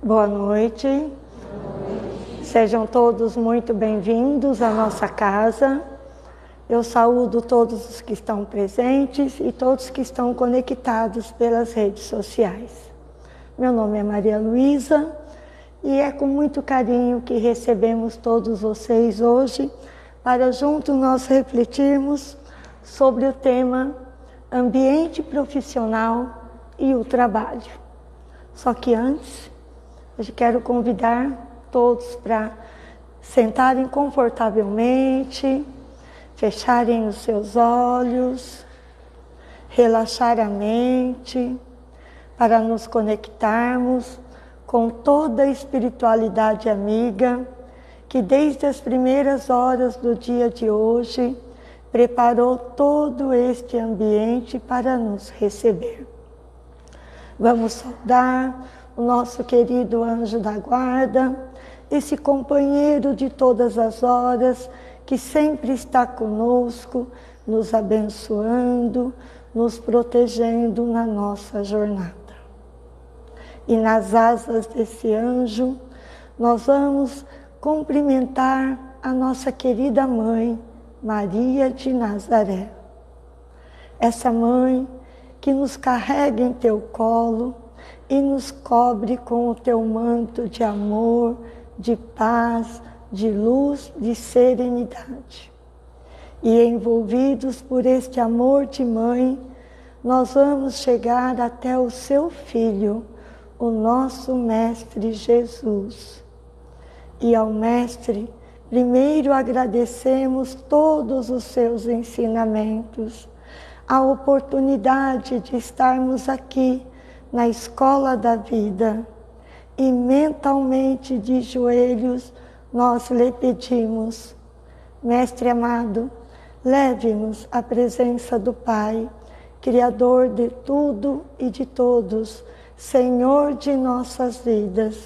Boa noite. Sejam todos muito bem-vindos à nossa casa. Eu saúdo todos os que estão presentes e todos que estão conectados pelas redes sociais. Meu nome é Maria Luísa e é com muito carinho que recebemos todos vocês hoje para juntos nós refletirmos sobre o tema ambiente profissional e o trabalho. Só que antes, eu quero convidar todos para sentarem confortavelmente, fecharem os seus olhos, relaxar a mente, para nos conectarmos com toda a espiritualidade amiga que desde as primeiras horas do dia de hoje preparou todo este ambiente para nos receber. Vamos saudar o nosso querido anjo da guarda, esse companheiro de todas as horas, que sempre está conosco, nos abençoando, nos protegendo na nossa jornada. E nas asas desse anjo, nós vamos cumprimentar a nossa querida mãe, Maria de Nazaré. Essa mãe que nos carrega em teu colo e nos cobre com o teu manto de amor, de paz, de luz, de serenidade. E envolvidos por este amor de mãe, nós vamos chegar até o seu Filho, o nosso Mestre Jesus. E ao Mestre, primeiro agradecemos todos os seus ensinamentos, a oportunidade de estarmos aqui na escola da vida, e mentalmente de joelhos nós lhe pedimos: Mestre amado, leve-nos à presença do Pai, Criador de tudo e de todos, Senhor de nossas vidas,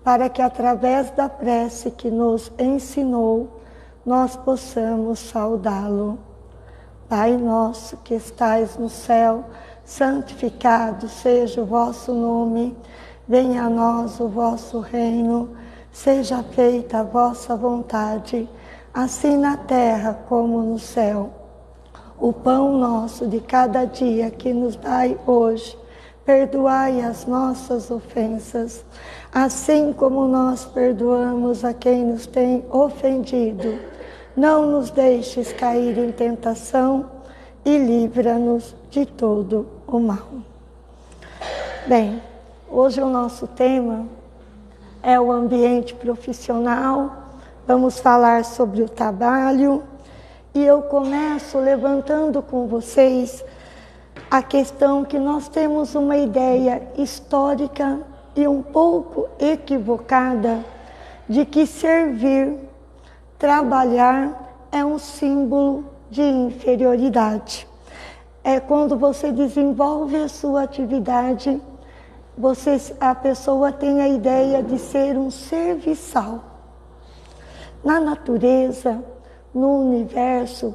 para que através da prece que nos ensinou, nós possamos saudá-lo. Pai nosso que estais no céu, santificado seja o vosso nome, venha a nós o vosso reino, seja feita a vossa vontade, assim na terra como no céu. O pão nosso de cada dia que nos dai hoje, perdoai as nossas ofensas, assim como nós perdoamos a quem nos tem ofendido. Não nos deixes cair em tentação e livra-nos de todo o mal. Bem, hoje o nosso tema é o ambiente profissional. Vamos falar sobre o trabalho e eu começo levantando com vocês a questão que nós temos uma ideia histórica e um pouco equivocada de que servir, trabalhar é um símbolo de inferioridade. É quando você desenvolve a sua atividade, a pessoa tem a ideia de ser um serviçal. Na natureza, no universo,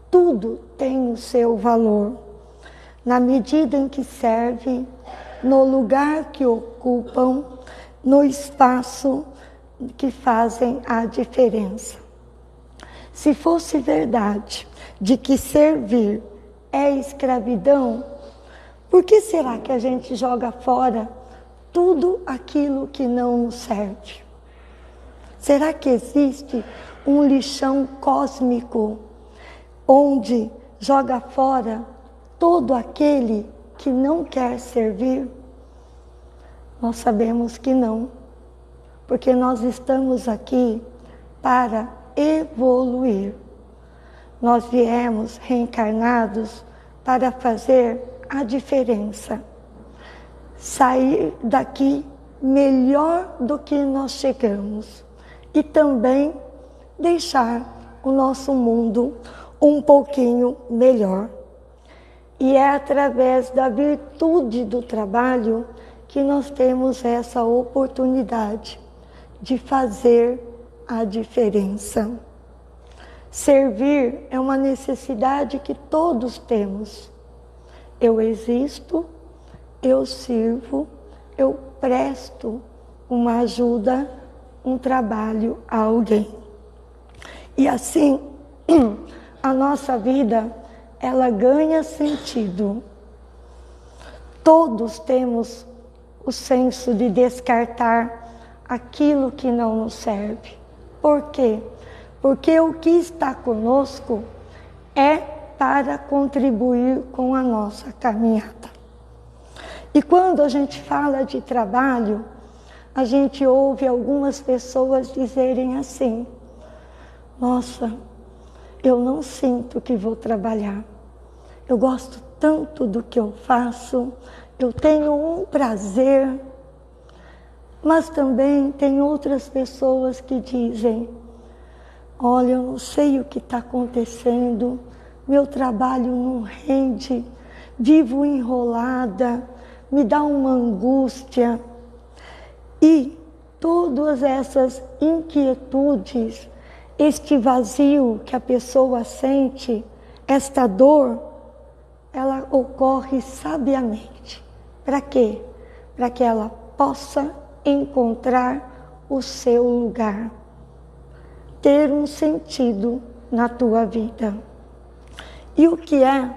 tudo tem o seu valor. Na medida em que serve, no lugar que ocupam, no espaço que fazem a diferença. Se fosse verdade de que servir é escravidão, por que será que a gente joga fora tudo aquilo que não nos serve? Será que existe um lixão cósmico onde joga fora todo aquele que não quer servir? Nós sabemos que não, porque nós estamos aqui para evoluir. Nós viemos reencarnados para fazer a diferença. Sair daqui melhor do que nós chegamos. E também deixar o nosso mundo um pouquinho melhor. E é através da virtude do trabalho que nós temos essa oportunidade de fazer a diferença. Servir é uma necessidade que todos temos. Eu existo, eu sirvo, eu presto uma ajuda, um trabalho a alguém. E assim, a nossa vida, ela ganha sentido. Todos temos o senso de descartar aquilo que não nos serve. Por quê? Porque o que está conosco é para contribuir com a nossa caminhada. E quando a gente fala de trabalho, a gente ouve algumas pessoas dizerem assim: nossa, eu não sinto que vou trabalhar. Eu gosto tanto do que eu faço, eu tenho um prazer. Mas também tem outras pessoas que dizem: olha, eu não sei o que está acontecendo, meu trabalho não rende, vivo enrolada, me dá uma angústia. E todas essas inquietudes, este vazio que a pessoa sente, esta dor, ela ocorre sabiamente. Para quê? Para que ela possa encontrar o seu lugar, ter um sentido na tua vida. E o que é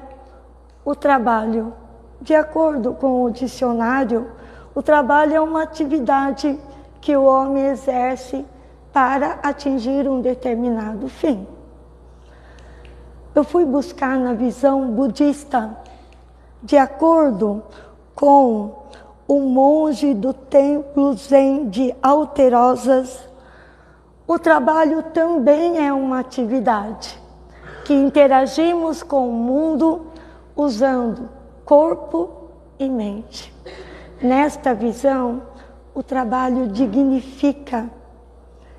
o trabalho? De acordo com o dicionário, o trabalho é uma atividade que o homem exerce para atingir um determinado fim. Eu fui buscar na visão budista, de acordo com o monge do templo Zen de Alterosas, o trabalho também é uma atividade que interagimos com o mundo usando corpo e mente. Nesta visão, o trabalho dignifica,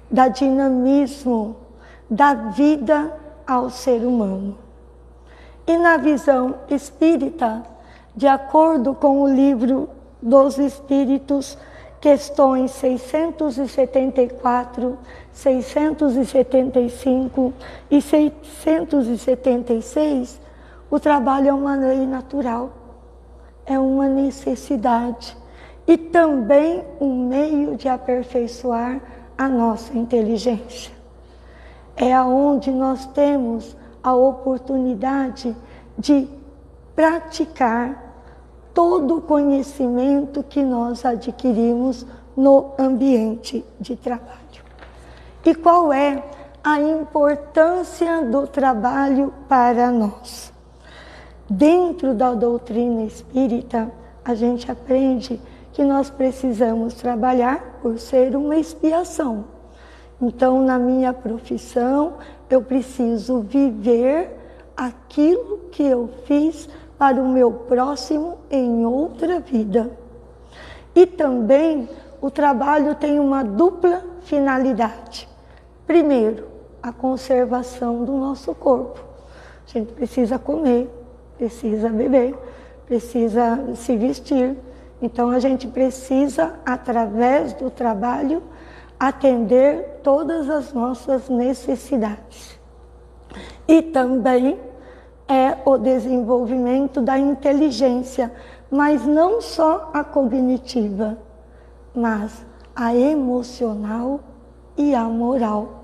dá dinamismo, dá vida ao ser humano. E na visão espírita, de acordo com o livro dos Espíritos, questões 674, 675 e 676, o trabalho é uma lei natural, é uma necessidade e também um meio de aperfeiçoar a nossa inteligência. É aonde nós temos a oportunidade de praticar todo o conhecimento que nós adquirimos no ambiente de trabalho. E qual é a importância do trabalho para nós? Dentro da doutrina espírita, a gente aprende que nós precisamos trabalhar por ser uma expiação. Então, na minha profissão, eu preciso viver aquilo que eu fiz para o meu próximo em outra vida. E também o trabalho tem uma dupla finalidade. Primeiro, a conservação do nosso corpo. A gente precisa comer, precisa beber, precisa se vestir. Então a gente precisa, através do trabalho, atender todas as nossas necessidades. E também é o desenvolvimento da inteligência, mas não só a cognitiva, mas a emocional e a moral.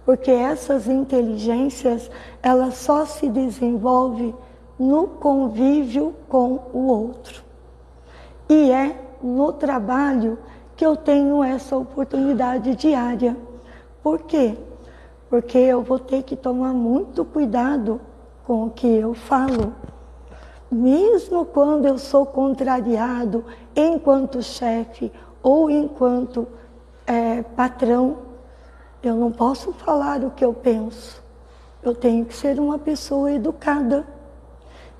Porque essas inteligências, elas só se desenvolvem no convívio com o outro. E é no trabalho que eu tenho essa oportunidade diária. Por quê? Porque eu vou ter que tomar muito cuidado com o que eu falo. Mesmo quando eu sou contrariado enquanto chefe ou enquanto patrão, eu não posso falar o que eu penso. Eu tenho que ser uma pessoa educada.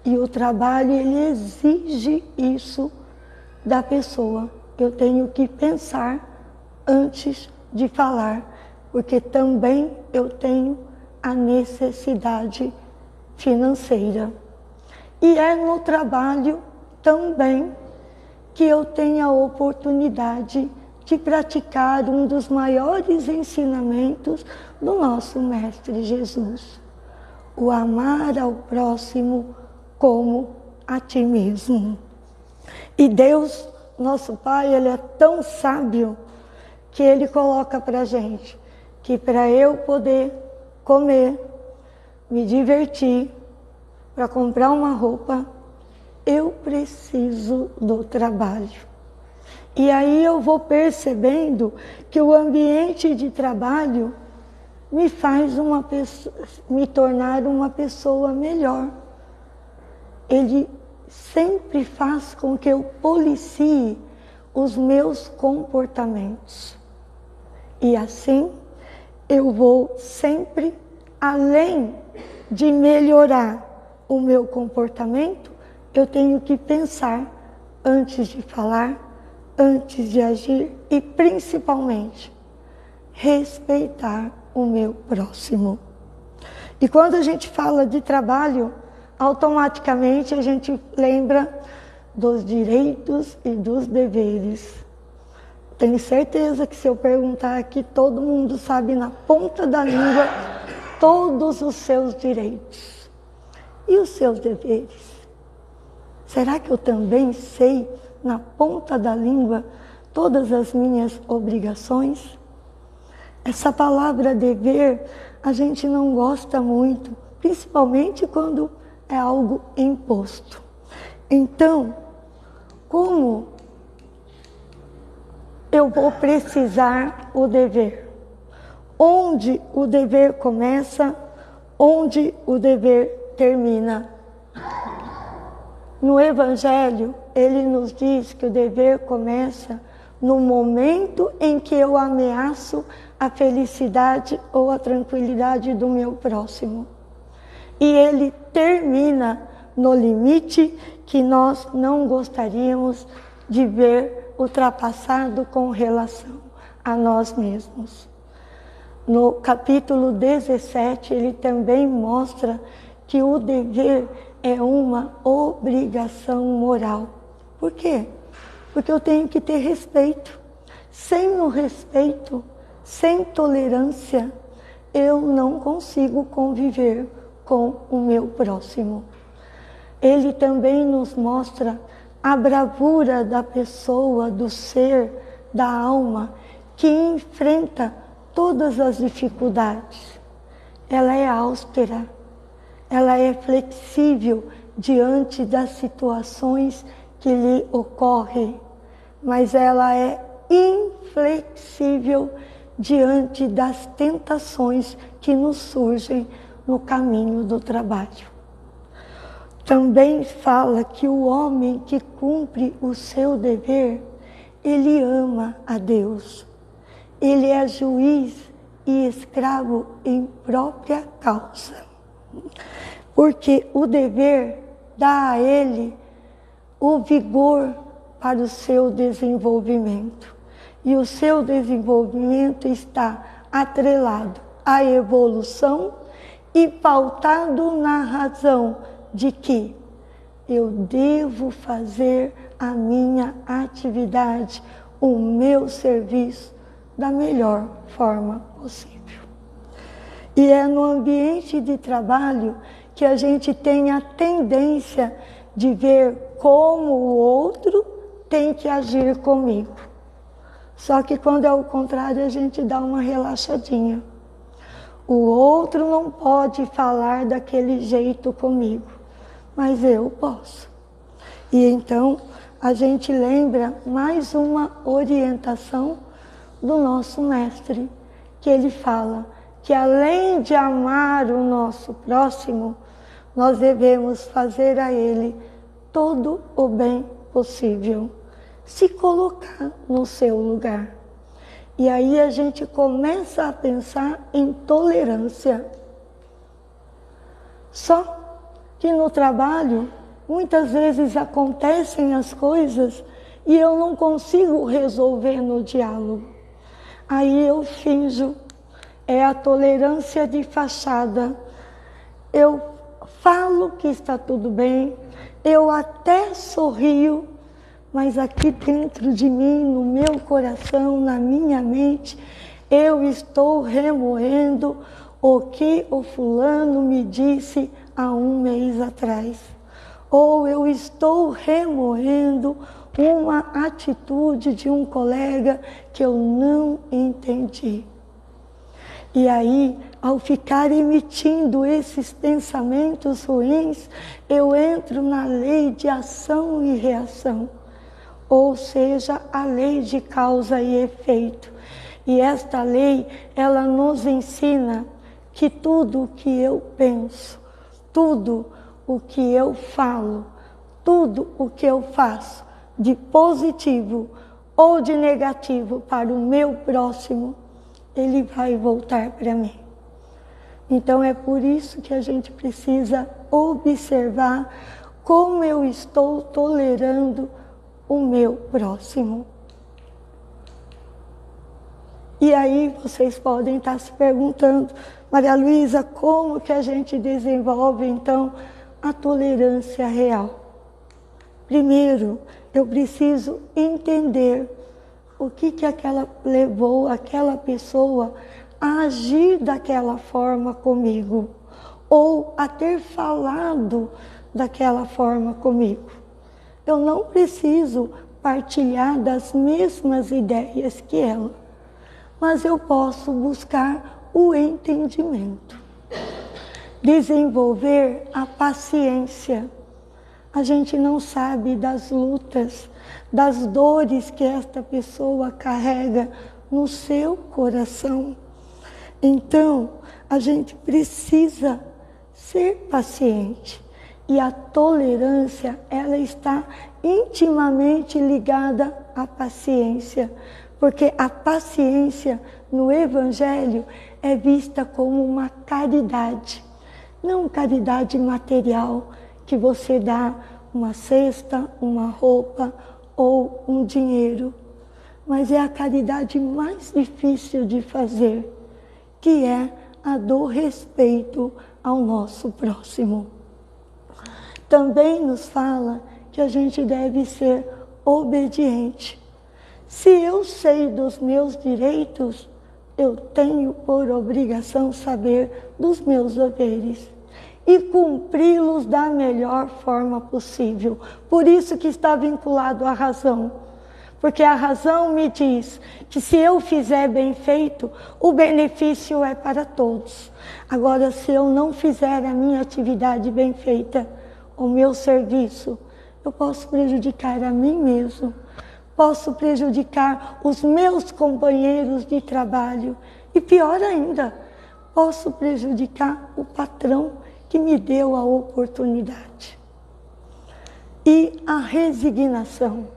E o trabalho, ele exige isso da pessoa. Eu tenho que pensar antes de falar, porque também eu tenho a necessidade financeira. E é no trabalho também que eu tenho a oportunidade de praticar um dos maiores ensinamentos do nosso Mestre Jesus: o amar ao próximo como a ti mesmo. E Deus, nosso Pai, Ele é tão sábio que Ele coloca para a gente, que para eu poder comer, me divertir, para comprar uma roupa, eu preciso do trabalho. E aí eu vou percebendo que o ambiente de trabalho me faz me tornar uma pessoa melhor. Ele sempre faz com que eu policie os meus comportamentos. E assim eu vou sempre, além de melhorar o meu comportamento, eu tenho que pensar antes de falar, antes de agir e principalmente respeitar o meu próximo. E quando a gente fala de trabalho, automaticamente a gente lembra dos direitos e dos deveres. Tenho certeza que se eu perguntar aqui, todo mundo sabe na ponta da língua todos os seus direitos. E os seus deveres? Será que eu também sei na ponta da língua todas as minhas obrigações? Essa palavra dever a gente não gosta muito, principalmente quando é algo imposto. Então, como eu vou precisar o dever? Onde o dever começa, onde o dever termina? No Evangelho, ele nos diz que o dever começa no momento em que eu ameaço a felicidade ou a tranquilidade do meu próximo. E ele termina no limite que nós não gostaríamos de ver ultrapassado com relação a nós mesmos. No capítulo 17, ele também mostra que o dever é uma obrigação moral. Por quê? Porque eu tenho que ter respeito. Sem o respeito, sem tolerância, eu não consigo conviver com o meu próximo. Ele também nos mostra a bravura da pessoa, do ser, da alma, que enfrenta todas as dificuldades. Ela é austera, ela é flexível diante das situações que lhe ocorrem, mas ela é inflexível diante das tentações que nos surgem no caminho do trabalho. Também fala que o homem que cumpre o seu dever, ele ama a Deus. Ele é juiz e escravo em própria causa. Porque o dever dá a ele o vigor para o seu desenvolvimento. E o seu desenvolvimento está atrelado à evolução e pautado na razão de que eu devo fazer a minha atividade, o meu serviço, da melhor forma possível. E é no ambiente de trabalho que a gente tem a tendência de ver como o outro tem que agir comigo. Só que quando é o contrário, a gente dá uma relaxadinha. O outro não pode falar daquele jeito comigo, mas eu posso. E então a gente lembra mais uma orientação do nosso mestre, que ele fala que além de amar o nosso próximo, nós devemos fazer a ele todo o bem possível, se colocar no seu lugar. E aí a gente começa a pensar em tolerância. Só que no trabalho, muitas vezes acontecem as coisas e eu não consigo resolver no diálogo. Aí eu finjo, é a tolerância de fachada. Eu falo que está tudo bem, eu até sorrio, mas aqui dentro de mim, no meu coração, na minha mente, eu estou remoendo o que o fulano me disse há um mês atrás. Ou eu estou remoendo uma atitude de um colega que eu não entendi. E aí, ao ficar emitindo esses pensamentos ruins, eu entro na lei de ação e reação, ou seja, a lei de causa e efeito. E esta lei, ela nos ensina que tudo o que eu penso, tudo o que eu falo, tudo o que eu faço de positivo ou de negativo para o meu próximo, ele vai voltar para mim. Então é por isso que a gente precisa observar como eu estou tolerando o meu próximo. E aí vocês podem estar se perguntando, Maria Luísa, como que a gente desenvolve então a tolerância real? Primeiro, eu preciso entender o que levou aquela pessoa a agir daquela forma comigo, ou a ter falado daquela forma comigo. Eu não preciso partilhar das mesmas ideias que ela, mas eu posso buscar o entendimento, desenvolver a paciência. A gente não sabe das lutas, das dores que esta pessoa carrega no seu coração. Então, a gente precisa ser paciente. E a tolerância, ela está intimamente ligada à paciência. Porque a paciência no Evangelho é vista como uma caridade. Não caridade material, que você dá uma cesta, uma roupa ou um dinheiro, mas é a caridade mais difícil de fazer, que é a do respeito ao nosso próximo. Também nos fala que a gente deve ser obediente. Se eu sei dos meus direitos, eu tenho por obrigação saber dos meus deveres e cumpri-los da melhor forma possível. Por isso que está vinculado à razão. Porque a razão me diz que se eu fizer bem feito, o benefício é para todos. Agora, se eu não fizer a minha atividade bem feita, o meu serviço, eu posso prejudicar a mim mesmo, posso prejudicar os meus companheiros de trabalho e, pior ainda, posso prejudicar o patrão que me deu a oportunidade. E a resignação.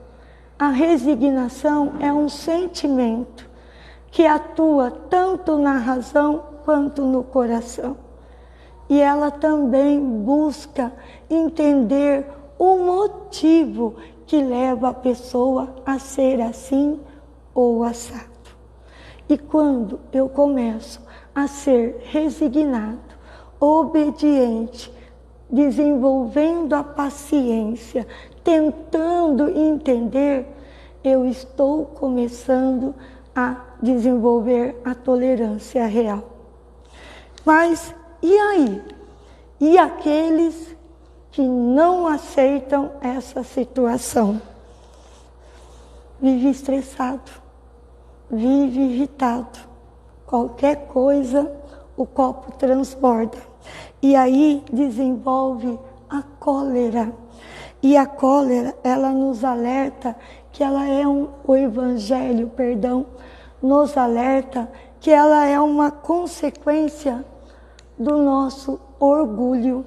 A resignação é um sentimento que atua tanto na razão quanto no coração. E ela também busca entender o motivo que leva a pessoa a ser assim ou assado. E quando eu começo a ser resignado, obediente, desenvolvendo a paciência, tentando entender, eu estou começando a desenvolver a tolerância real. Mas e aí? E aqueles que não aceitam essa situação? Vive estressado, vive irritado, qualquer coisa o copo transborda. E aí desenvolve a cólera. E a cólera, ela nos alerta que ela é o Evangelho, nos alerta que ela é uma consequência do nosso orgulho.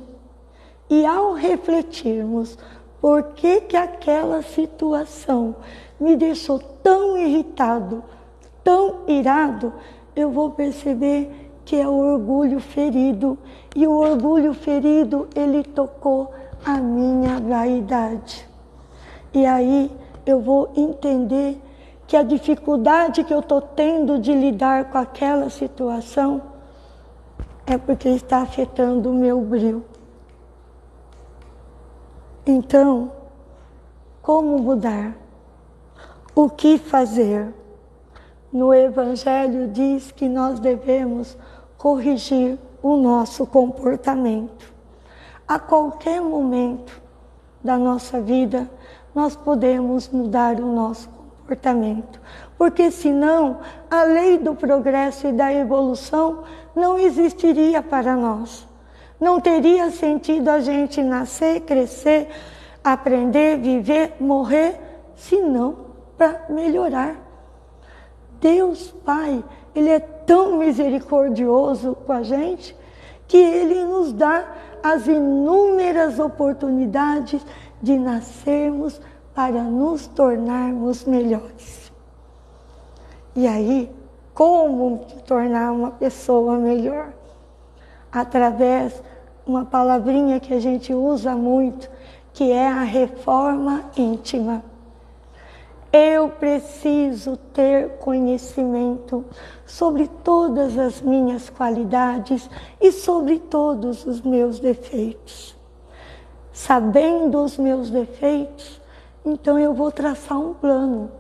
E ao refletirmos por que aquela situação me deixou tão irritado, tão irado, eu vou perceber que é o orgulho ferido. E o orgulho ferido, ele tocou a minha vaidade. E aí eu vou entender que a dificuldade que eu estou tendo de lidar com aquela situação é porque está afetando o meu brilho. Então, como mudar? O que fazer? No Evangelho diz que nós devemos corrigir o nosso comportamento. A qualquer momento da nossa vida, nós podemos mudar o nosso comportamento. Porque senão a lei do progresso e da evolução não existiria para nós. Não teria sentido a gente nascer, crescer, aprender, viver, morrer, senão para melhorar. Deus Pai, Ele é tão misericordioso com a gente que Ele nos dá as inúmeras oportunidades de nascermos para nos tornarmos melhores. E aí, como tornar uma pessoa melhor? Através de uma palavrinha que a gente usa muito, que é a reforma íntima. Eu preciso ter conhecimento sobre todas as minhas qualidades e sobre todos os meus defeitos. Sabendo os meus defeitos, então eu vou traçar um plano.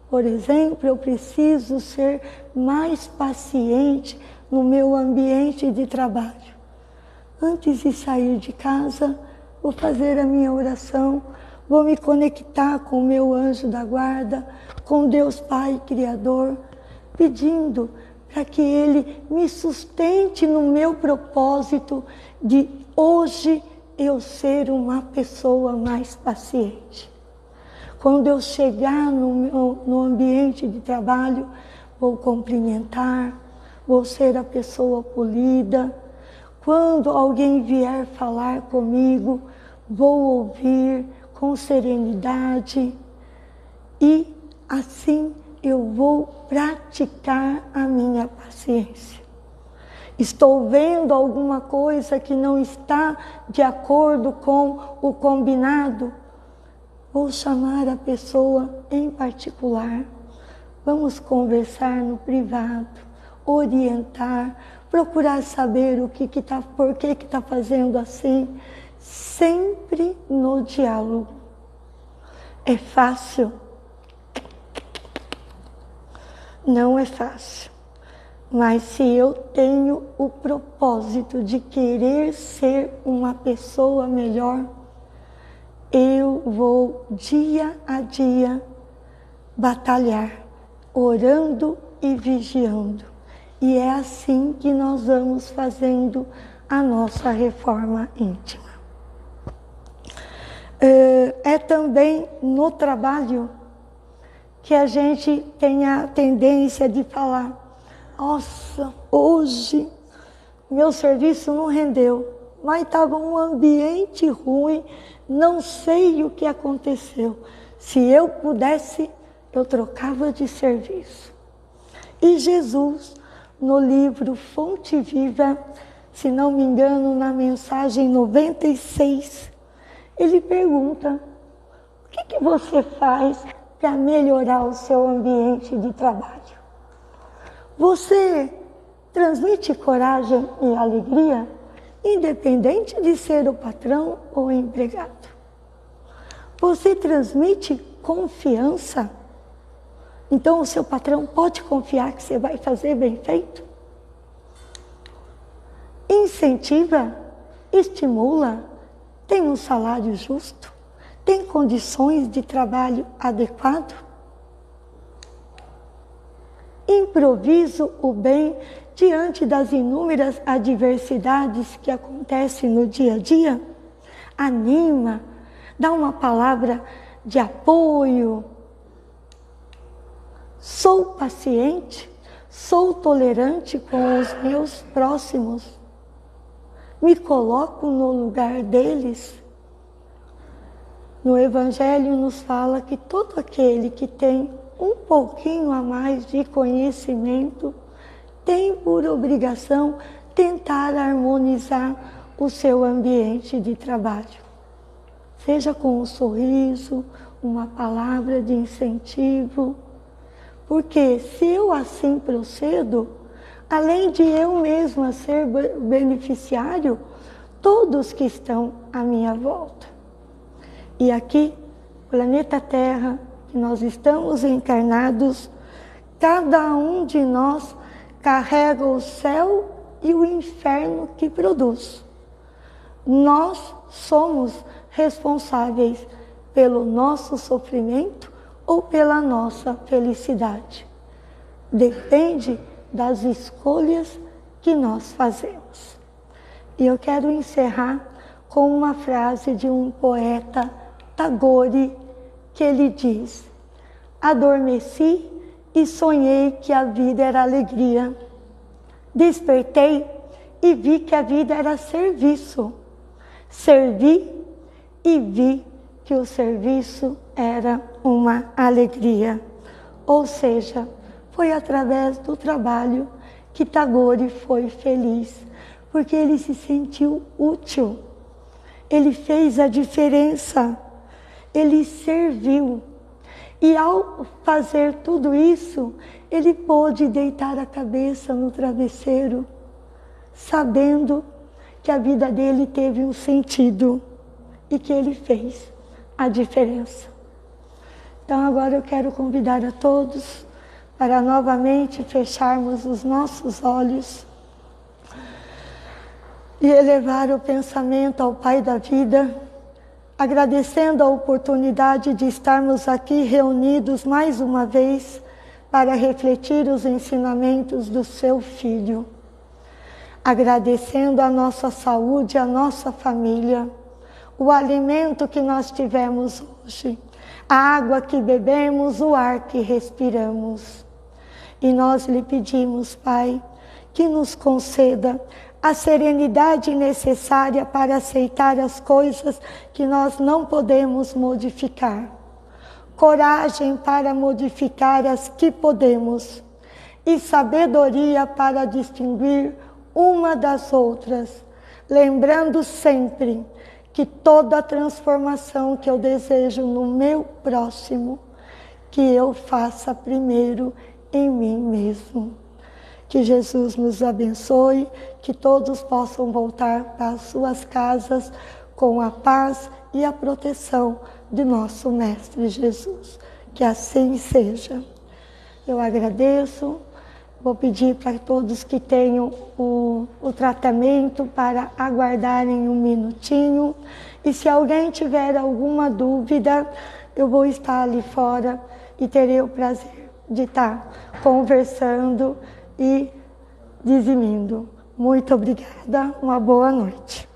Por exemplo, eu preciso ser mais paciente no meu ambiente de trabalho. Antes de sair de casa, vou fazer a minha oração, vou me conectar com o meu anjo da guarda, com Deus Pai Criador, pedindo para que Ele me sustente no meu propósito de hoje eu ser uma pessoa mais paciente. Quando eu chegar no ambiente de trabalho, vou cumprimentar, vou ser a pessoa polida. Quando alguém vier falar comigo, vou ouvir com serenidade e assim eu vou praticar a minha paciência. Estou vendo alguma coisa que não está de acordo com o combinado, vou chamar a pessoa em particular, vamos conversar no privado, orientar, procurar saber por que está fazendo assim, sempre no diálogo. É fácil? Não é fácil. Mas se eu tenho o propósito de querer ser uma pessoa melhor, eu vou dia a dia batalhar, orando e vigiando. E é assim que nós vamos fazendo a nossa reforma íntima. É também no trabalho que a gente tem a tendência de falar: nossa, hoje meu serviço não rendeu, mas estava um ambiente ruim, não sei o que aconteceu. Se eu pudesse, eu trocava de serviço. E Jesus, no livro Fonte Viva, se não me engano, na mensagem 96, ele pergunta: o que você faz para melhorar o seu ambiente de trabalho? Você transmite coragem e alegria, independente de ser o patrão ou o empregado? Você transmite confiança? Então o seu patrão pode confiar que você vai fazer bem feito? Incentiva? Estimula? Tem um salário justo? Tem condições de trabalho adequado? Improviso o bem diante das inúmeras adversidades que acontecem no dia a dia? Anima, dá uma palavra de apoio. Sou paciente, sou tolerante com os meus próximos. Me coloco no lugar deles. No Evangelho nos fala que todo aquele que tem um pouquinho a mais de conhecimento tem por obrigação tentar harmonizar o seu ambiente de trabalho. Seja com um sorriso, uma palavra de incentivo. Porque se eu assim procedo, além de eu mesma ser beneficiário, todos que estão à minha volta. E aqui, planeta Terra, que nós estamos encarnados, cada um de nós carrega o céu e o inferno que produz. Nós somos responsáveis pelo nosso sofrimento ou pela nossa felicidade. Depende das escolhas que nós fazemos. E eu quero encerrar com uma frase de um poeta, Tagore, que ele diz: adormeci e sonhei que a vida era alegria. Despertei e vi que a vida era serviço. Servi e vi que o serviço era uma alegria. Ou seja, foi através do trabalho que Tagore foi feliz, porque ele se sentiu útil. Ele fez a diferença, ele serviu. E ao fazer tudo isso, ele pôde deitar a cabeça no travesseiro, sabendo que a vida dele teve um sentido e que ele fez a diferença. Então agora eu quero convidar a todos para novamente fecharmos os nossos olhos e elevar o pensamento ao Pai da vida, agradecendo a oportunidade de estarmos aqui reunidos mais uma vez para refletir os ensinamentos do seu Filho. Agradecendo a nossa saúde, a nossa família, o alimento que nós tivemos hoje, a água que bebemos, o ar que respiramos. E nós lhe pedimos, Pai, que nos conceda a serenidade necessária para aceitar as coisas que nós não podemos modificar. Coragem para modificar as que podemos. E sabedoria para distinguir uma das outras. Lembrando sempre que toda a transformação que eu desejo no meu próximo, que eu faça primeiro em mim mesmo. Que Jesus nos abençoe, que todos possam voltar para as suas casas com a paz e a proteção de nosso Mestre Jesus. Que assim seja. Eu agradeço, vou pedir para todos que tenham o tratamento para aguardarem um minutinho. E se alguém tiver alguma dúvida, eu vou estar ali fora e terei o prazer de estar conversando e dizimindo. Muito obrigada, uma boa noite.